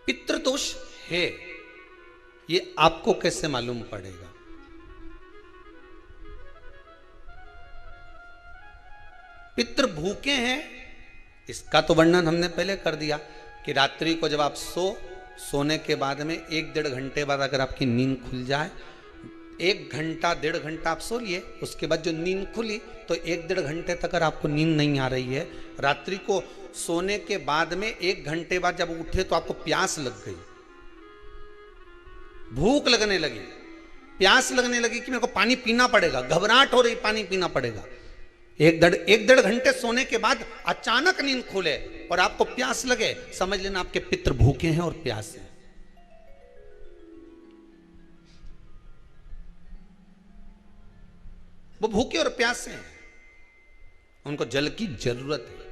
पितृदोष है, ये आपको कैसे मालूम पड़ेगा? पितृ भूखे हैं, इसका तो वर्णन हमने पहले कर दिया कि रात्रि को जब आप सोने के बाद में 1-1.5 घंटे बाद अगर आपकी नींद खुल जाए, 1 घंटा 1.5 घंटा आप सो लिए, उसके बाद जो नींद खुली तो 1-1.5 घंटे तक अगर आपको नींद नहीं आ रही है, रात्रि को सोने के बाद में 1 घंटे बाद जब उठे तो आपको प्यास लग गई, भूख लगने लगी, प्यास लगने लगी कि मेरे को पानी पीना पड़ेगा, घबराहट हो रही, पानी पीना पड़ेगा। 1-1.5 घंटे सोने के बाद अचानक नींद खुले और आपको प्यास लगे, समझ लेना आपके पितृ भूखे हैं और प्यासे हैं। वो भूखे और प्यासे हैं, उनको जल की जरूरत है।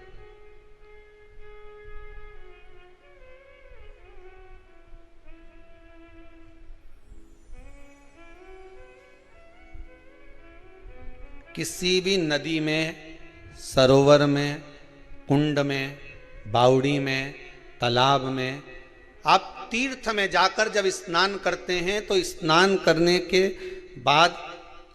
किसी भी नदी में, सरोवर में, कुंड में, बावड़ी में, तालाब में, आप तीर्थ में जाकर जब स्नान करते हैं तो स्नान करने के बाद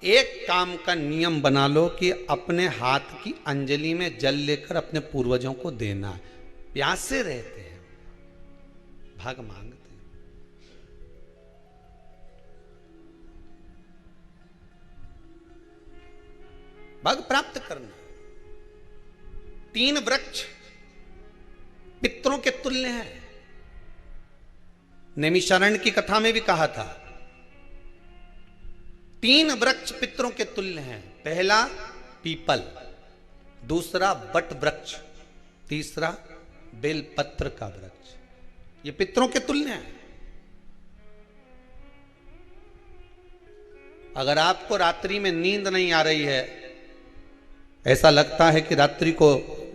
एक काम का नियम बना लो कि अपने हाथ की अंजलि में जल लेकर अपने पूर्वजों को देना है। प्यासे रहते हैं, भाग मांगते हैं। भाग प्राप्त करना। 3 वृक्ष पितरों के तुल्य हैं। नैमिषारण्य की कथा में भी कहा था 3 वृक्ष पितरों के तुल्य हैं। पहला पीपल, दूसरा बट वृक्ष, तीसरा बेलपत्र का वृक्ष। ये पितरों के तुल्य हैं। अगर आपको रात्रि में नींद नहीं आ रही है, ऐसा लगता है कि रात्रि को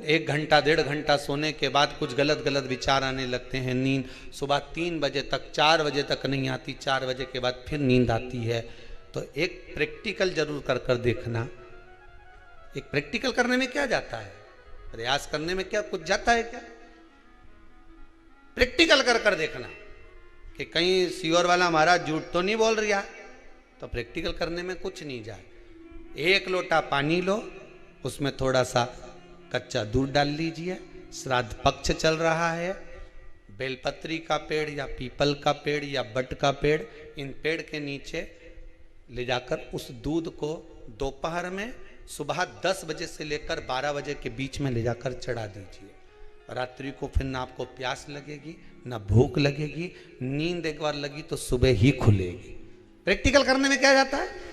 1 घंटा 1.5 घंटा सोने के बाद कुछ गलत गलत विचार आने लगते हैं, नींद सुबह 3 बजे तक 4 बजे तक नहीं आती, 4 बजे के बाद फिर नींद आती है, तो एक प्रैक्टिकल जरूर कर कर देखना। एक प्रैक्टिकल करने में क्या जाता है, प्रयास करने में क्या कुछ जाता है क्या? प्रैक्टिकल कर कर देखना कि कहीं सियोर वाला महाराज झूठ तो नहीं बोल रहा, तो प्रैक्टिकल करने में कुछ नहीं जाए। 1 लोटा पानी लो, उसमें थोड़ा सा कच्चा दूध डाल लीजिए, श्राद्ध पक्ष चल रहा है, बेलपत्री का पेड़ या पीपल का पेड़ या बट का पेड़, इन पेड़ के नीचे ले जाकर उस दूध को दोपहर में सुबह 10 बजे से लेकर 12 बजे के बीच में ले जाकर चढ़ा दीजिए। रात्रि को फिर ना आपको प्यास लगेगी ना भूख लगेगी, नींद एक बार लगी तो सुबह ही खुलेगी। प्रैक्टिकल करने में क्या जाता है?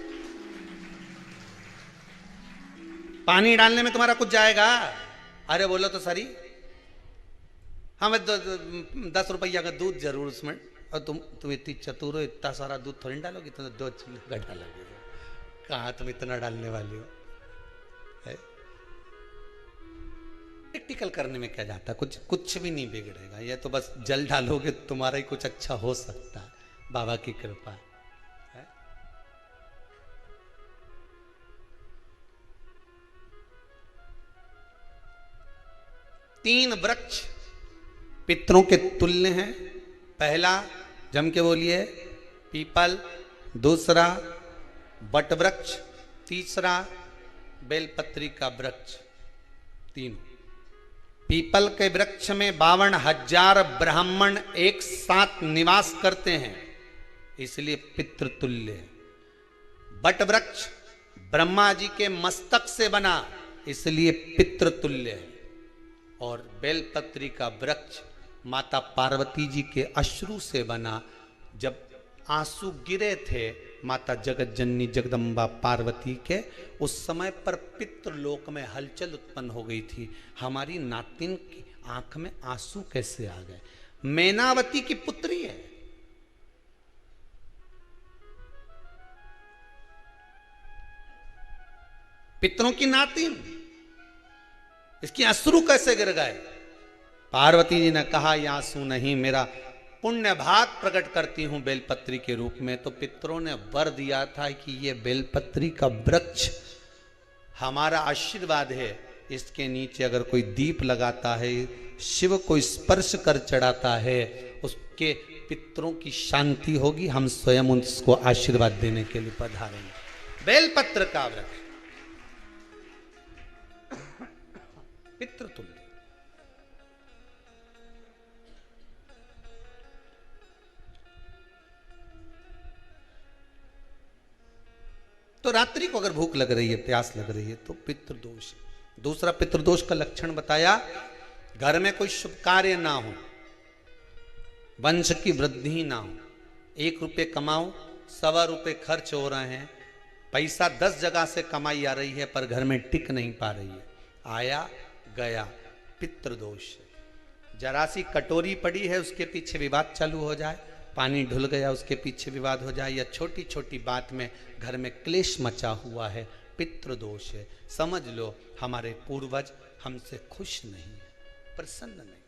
पानी डालने में तुम्हारा कुछ जाएगा? अरे बोलो तो सरी, हमें 10 रुपया का दूध जरूर उसमें, और तुम इतनी चतुर हो, इतना सारा दूध थोड़ी डालोगी, तुम 2 चूल्हा डालोगे, कहाँ तुम इतना डालने वाली हो? प्रैक्टिकल करने में क्या जाता है? कुछ भी नहीं बिगड़ेगा, ये तो बस जल डालोगे, तुम्हारा ही कुछ अच्छा हो सकता है, बाबा की कृपा है। 3 वृक्ष पितरों के तुल्य हैं। पहला जम के बोलिए पीपल, दूसरा बट वृक्ष, तीसरा बेलपत्री का वृक्ष। 3 पीपल के वृक्ष में 52,000 ब्राह्मण एक साथ निवास करते हैं, इसलिए पितृतुल्य है। बट वृक्ष ब्रह्मा जी के मस्तक से बना, इसलिए पितृतुल्य है। और बेलपत्री का वृक्ष माता पार्वती जी के अश्रु से बना। जब आंसू गिरे थे माता जगत जननी जगदम्बा पार्वती के, उस समय पर पितृलोक में हलचल उत्पन्न हो गई थी। हमारी नातिन की आंख में आंसू कैसे आ गए? मैनावती की पुत्री है, पितरों की नातिन, इसकी अश्रु कैसे गिर गए? पार्वती जी ने कहा ये आंसू नहीं, मेरा पुण्य भाग प्रकट करती हूं बेलपत्री के रूप में। तो पितरों ने वर दिया था कि ये बेलपत्री का वृक्ष हमारा आशीर्वाद है, इसके नीचे अगर कोई दीप लगाता है, शिव को स्पर्श कर चढ़ाता है, उसके पितरों की शांति होगी। हम स्वयं उसको आशीर्वाद देने के लिए पधारेंगे। बेलपत्र का वृक्ष पितृतुल्य। तो रात्रि को अगर भूख लग रही है, प्यास लग रही है, तो पितृदोष। दूसरा पितृदोष का लक्षण बताया, घर में कोई शुभ कार्य ना हो, वंश की वृद्धि ना हो, 1 रुपये कमाओ, 1.25 रुपये खर्च हो रहे हैं, पैसा 10 जगह से कमाई आ रही है पर घर में टिक नहीं पा रही है, आया गया, पितृदोष। जरा सी कटोरी पड़ी है, उसके पीछे विवाद चालू हो जाए, पानी ढुल गया, उसके पीछे विवाद हो जाए, या छोटी छोटी बात में घर में क्लेश मचा हुआ है, पितृदोष है। समझ लो हमारे पूर्वज हमसे खुश नहीं है, प्रसन्न नहीं।